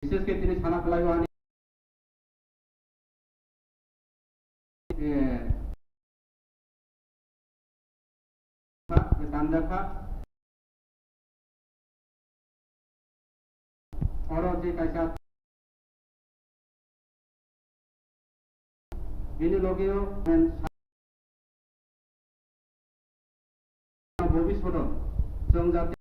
विशेष के তিনি ছানা পেলাইও আনি তানজাখা और जे कायसा ini logio dan ভবিষ্যৎ जों जाते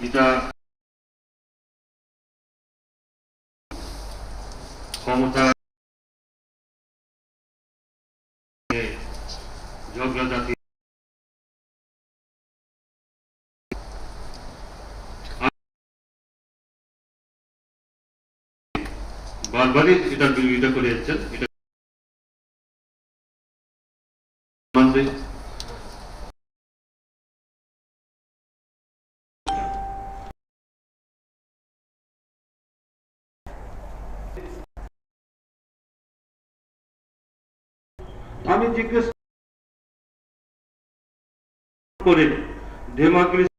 এটা ক্ষমতা ঝগড়া জাতি বারবারই এটার বিরোধিতা করে যাচ্ছেন। এটা আমি জিজ্ঞেস করে ডেমোক্রেসি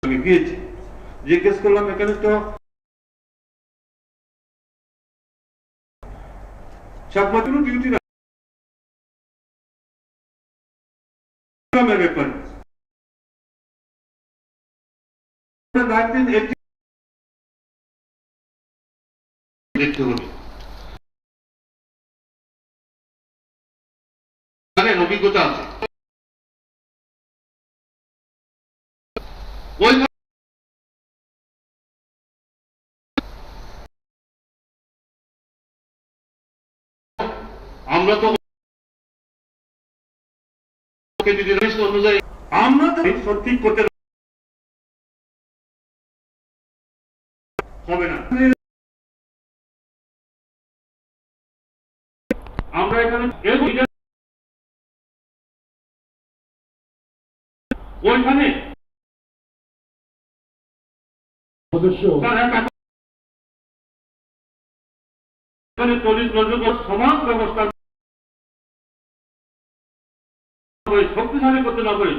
আমি গিয়েছি, জিজ্ঞেস করলাম এখানে তো ছাত্র ডিউটি না ব্যাপারে 1980 দেখতে হবে অভিজ্ঞতা আছে। আমরা তো অনুযায়ী আমরা সত্যি করতে হবে না। আমরা এখানে ওইখানে সদস্য সমাজ ব্যবস্থা শক্তিশালী করতে না পারি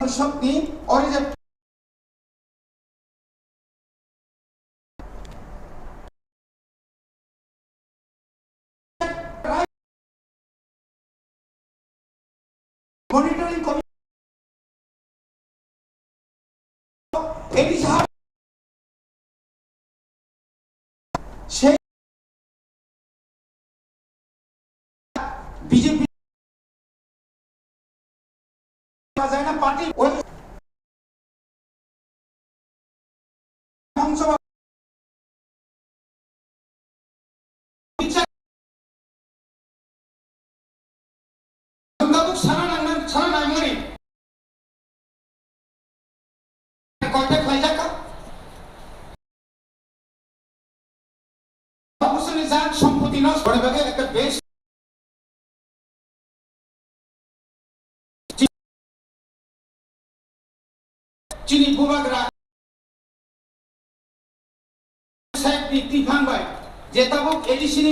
শক্তি অরিজেক্ট মনিটরিং কমিটি এটি সেই বিজেপি যায় না পার্টি ওই সংসভা সম্পত্তি নষ্ট করে একটা বেশ চিনি বুবাগরা সাহেব নীতি ভাঙবায় যে তাবক এডিসিনি